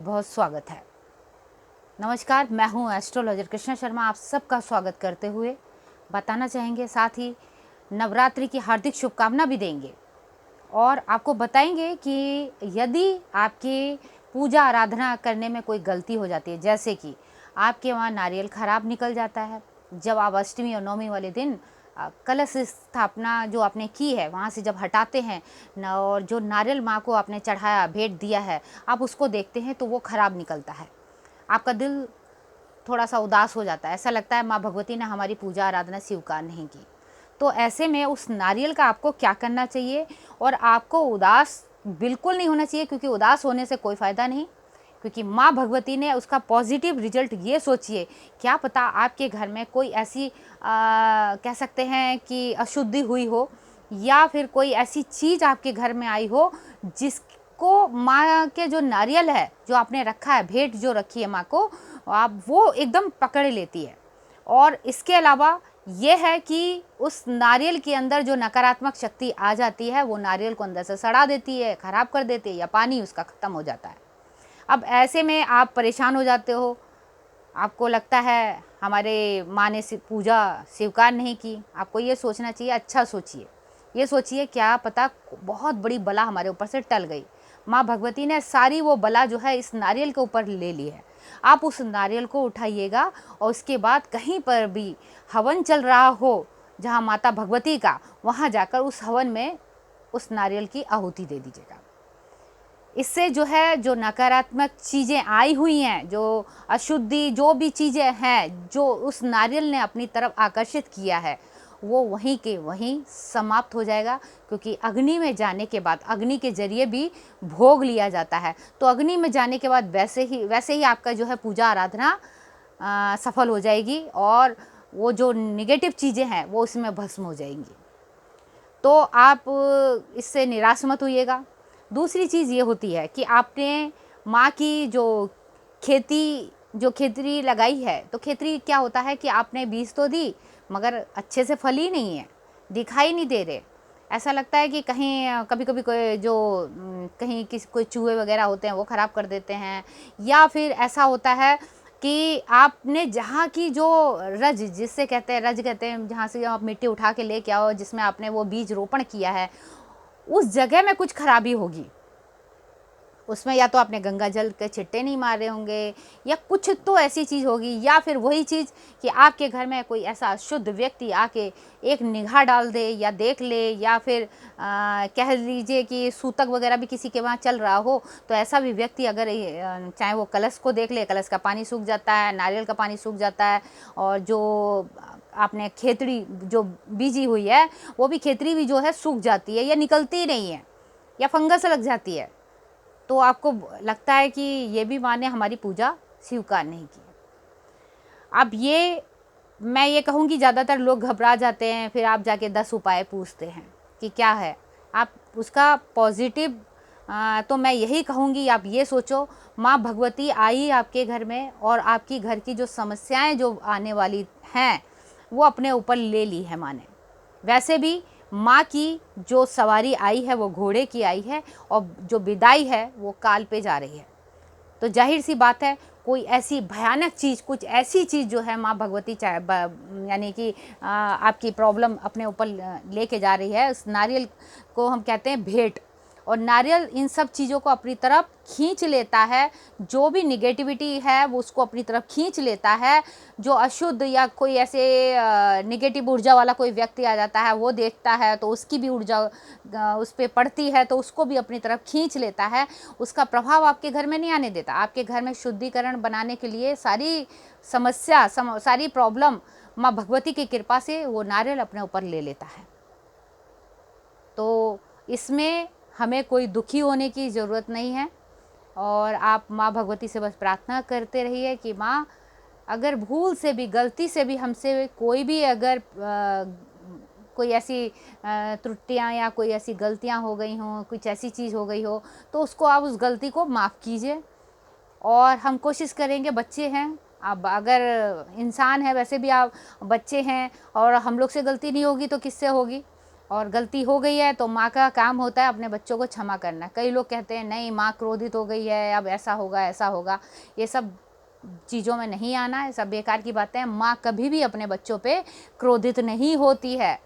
बहुत स्वागत है। नमस्कार, मैं हूं एस्ट्रोलॉजर कृष्णा शर्मा। आप सबका स्वागत करते हुए बताना चाहेंगे, साथ ही नवरात्रि की हार्दिक शुभकामना भी देंगे और आपको बताएंगे कि यदि आपकी पूजा आराधना करने में कोई गलती हो जाती है, जैसे कि आपके वहाँ नारियल खराब निकल जाता है, जब आप अष्टमी और नवमी वाले दिन कलश स्थापना जो आपने की है वहाँ से जब हटाते हैं न, और जो नारियल माँ को आपने चढ़ाया, भेंट दिया है, आप उसको देखते हैं तो वो खराब निकलता है। आपका दिल थोड़ा सा उदास हो जाता है, ऐसा लगता है माँ भगवती ने हमारी पूजा आराधना स्वीकार नहीं की। तो ऐसे में उस नारियल का आपको क्या करना चाहिए, और आपको उदास बिल्कुल नहीं होना चाहिए, क्योंकि उदास होने से कोई फ़ायदा नहीं, क्योंकि माँ भगवती ने उसका पॉजिटिव रिजल्ट ये सोचिए, क्या पता आपके घर में कोई ऐसी कह सकते हैं कि अशुद्धि हुई हो, या फिर कोई ऐसी चीज़ आपके घर में आई हो जिसको माँ के जो नारियल है जो आपने रखा है, भेंट जो रखी है माँ को, आप वो एकदम पकड़ लेती है। और इसके अलावा ये है कि उस नारियल के अंदर जो नकारात्मक शक्ति आ जाती है वो नारियल को अंदर से सड़ा देती है, ख़राब कर देती है, या पानी उसका ख़त्म हो जाता है। अब ऐसे में आप परेशान हो जाते हो, आपको लगता है हमारे माँ ने पूजा स्वीकार नहीं की। आपको ये सोचना चाहिए, अच्छा सोचिए, ये सोचिए क्या पता बहुत बड़ी बला हमारे ऊपर से टल गई। माँ भगवती ने सारी वो बला जो है इस नारियल के ऊपर ले ली है। आप उस नारियल को उठाइएगा और उसके बाद कहीं पर भी हवन चल रहा हो जहाँ माता भगवती का, वहाँ जाकर उस हवन में उस नारियल की आहुति दे दीजिएगा। इससे जो है जो नकारात्मक चीज़ें आई हुई हैं, जो अशुद्धि जो भी चीज़ें हैं जो उस नारियल ने अपनी तरफ आकर्षित किया है, वो वहीं के वहीं समाप्त हो जाएगा। क्योंकि अग्नि में जाने के बाद अग्नि के जरिए भी भोग लिया जाता है, तो अग्नि में जाने के बाद वैसे ही आपका जो है पूजा आराधना सफल हो जाएगी, और वो जो निगेटिव चीज़ें हैं वो उसमें भस्म हो जाएंगी। तो आप इससे निराश मत होइएगा। दूसरी चीज़ ये होती है कि आपने माँ की जो खेतरी लगाई है, तो खेतरी क्या होता है कि आपने बीज तो दी मगर अच्छे से फली नहीं है, दिखाई नहीं दे रहे। ऐसा लगता है कि कहीं कभी कभी कोई जो कहीं कोई चूहे वगैरह होते हैं वो ख़राब कर देते हैं, या फिर ऐसा होता है कि आपने जहाँ की जो रज, जिससे कहते हैं रज कहते हैं, जहाँ से आप मिट्टी उठा के लेके आओ जिसमें आपने वो बीज रोपण किया है, उस जगह में कुछ खराबी होगी। उसमें या तो आपने गंगा जल के छिट्टे नहीं मारे होंगे, या कुछ तो ऐसी चीज़ होगी, या फिर वही चीज़ कि आपके घर में कोई ऐसा शुद्ध व्यक्ति आके एक निगाह डाल दे या देख ले, या फिर कह लीजिए कि सूतक वगैरह भी किसी के वहाँ चल रहा हो, तो ऐसा भी व्यक्ति अगर चाहे वो कलश को देख ले, कलश का पानी सूख जाता है, नारियल का पानी सूख जाता है, और जो आपने खेतड़ी जो बीजी हुई है वो भी खेतड़ी भी जो है सूख जाती है, या निकलती ही नहीं है, या फंगस लग जाती है, तो आपको लगता है कि ये भी माँ ने हमारी पूजा स्वीकार नहीं की। अब ये मैं ये कहूँगी ज़्यादातर लोग घबरा जाते हैं, फिर आप जाके 10 उपाय पूछते हैं कि क्या है। आप उसका पॉजिटिव तो मैं यही कहूँगी, आप ये सोचो माँ भगवती आई आपके घर में, और आपकी घर की जो समस्याएं जो आने वाली हैं वो अपने ऊपर ले ली है माँ ने। वैसे भी माँ की जो सवारी आई है वो घोड़े की आई है, और जो विदाई है वो काल पे जा रही है। तो जाहिर सी बात है कोई ऐसी भयानक चीज़, कुछ ऐसी चीज़ जो है माँ भगवती यानी कि आपकी प्रॉब्लम अपने ऊपर लेके जा रही है। उस नारियल को हम कहते हैं भेंट, और नारियल इन सब चीज़ों को अपनी तरफ खींच लेता है। जो भी निगेटिविटी है वो उसको अपनी तरफ खींच लेता है। जो अशुद्ध या कोई ऐसे निगेटिव ऊर्जा वाला कोई व्यक्ति आ जाता है, वो देखता है तो उसकी भी ऊर्जा उस पर पड़ती है, तो उसको भी अपनी तरफ खींच लेता है। उसका प्रभाव आपके घर में नहीं आने देता। आपके घर में शुद्धिकरण बनाने के लिए सारी समस्या सारी प्रॉब्लम माँ भगवती की कृपा से वो नारियल अपने ऊपर ले लेता है। तो इसमें हमें कोई दुखी होने की ज़रूरत नहीं है, और आप माँ भगवती से बस प्रार्थना करते रहिए कि माँ, अगर भूल से भी, गलती से भी हमसे कोई भी अगर कोई ऐसी त्रुटियाँ या कोई ऐसी गलतियाँ हो गई हों, कुछ ऐसी चीज़ हो गई हो, तो उसको आप उस गलती को माफ़ कीजिए। और हम कोशिश करेंगे, बच्चे हैं, अब अगर इंसान है वैसे भी आप बच्चे हैं, और हम लोग से गलती नहीं होगी तो किससे होगी। और गलती हो गई है तो माँ का काम होता है अपने बच्चों को क्षमा करना। कई लोग कहते हैं नहीं माँ क्रोधित हो गई है, अब ऐसा होगा ऐसा होगा, ये सब चीज़ों में नहीं आना है, सब बेकार की बातें हैं। माँ कभी भी अपने बच्चों पे क्रोधित नहीं होती है।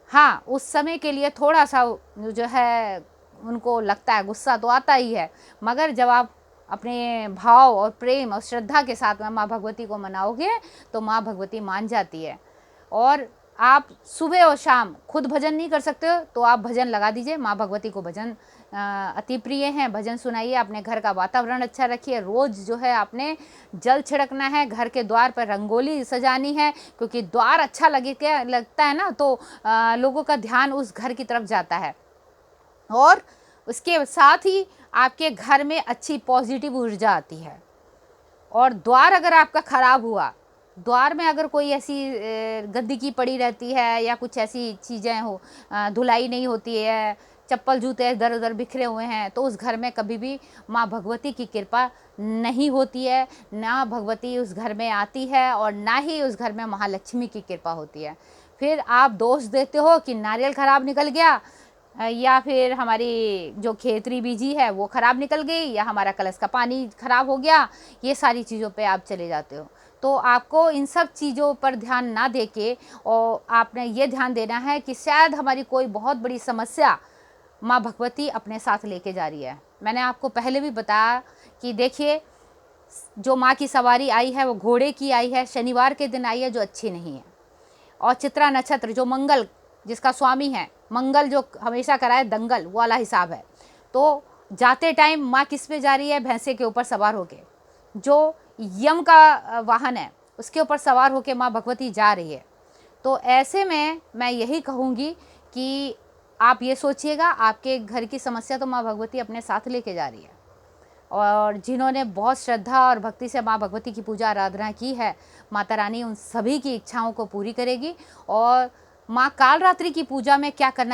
हाँ, उस समय के लिए थोड़ा सा जो है उनको लगता है, गुस्सा तो आता ही है, मगर जब आप अपने भाव और प्रेम और श्रद्धा के साथ में माँ भगवती को मनाओगे तो माँ भगवती मान जाती है। और आप सुबह और शाम खुद भजन नहीं कर सकते हो तो आप भजन लगा दीजिए, माँ भगवती को भजन अति प्रिय हैं, भजन सुनाइए, अपने घर का वातावरण अच्छा रखिए। रोज़ जो है आपने जल छिड़कना है, घर के द्वार पर रंगोली सजानी है, क्योंकि द्वार अच्छा लगता है ना तो लोगों का ध्यान उस घर की तरफ जाता है। और उसके साथ ही आपके घर में अच्छी पॉजिटिव ऊर्जा आती है। और द्वार अगर आपका ख़राब हुआ, द्वार में अगर कोई ऐसी गंदगी पड़ी रहती है या कुछ ऐसी चीज़ें हो, धुलाई नहीं होती है, चप्पल जूते इधर उधर बिखरे हुए हैं, तो उस घर में कभी भी माँ भगवती की कृपा नहीं होती है, ना भगवती उस घर में आती है और ना ही उस घर में महालक्ष्मी की कृपा होती है। फिर आप दोष देते हो कि नारियल ख़राब निकल गया, या फिर हमारी जो खेतरी बीजी है वो ख़राब निकल गई, या हमारा कलश का पानी ख़राब हो गया, ये सारी चीज़ों पे आप चले जाते हो। तो आपको इन सब चीज़ों पर ध्यान ना दे के और आपने ये ध्यान देना है कि शायद हमारी कोई बहुत बड़ी समस्या माँ भगवती अपने साथ लेके जा रही है। मैंने आपको पहले भी बताया कि देखिए, जो माँ की सवारी आई है वो घोड़े की आई है, शनिवार के दिन आई है, जो अच्छी नहीं है। और चित्रा नक्षत्र जो मंगल जिसका स्वामी है, मंगल जो हमेशा कराए दंगल, वो वाला हिसाब है। तो जाते टाइम माँ किस पे जा रही है? भैंसे के ऊपर सवार होके, जो यम का वाहन है उसके ऊपर सवार होके माँ भगवती जा रही है। तो ऐसे में मैं यही कहूँगी कि आप ये सोचिएगा, आपके घर की समस्या तो माँ भगवती अपने साथ लेके जा रही है। और जिन्होंने बहुत श्रद्धा और भक्ति से माँ भगवती की पूजा आराधना की है, माता रानी उन सभी की इच्छाओं को पूरी करेगी। और माँ कालरात्रि की पूजा में क्या करना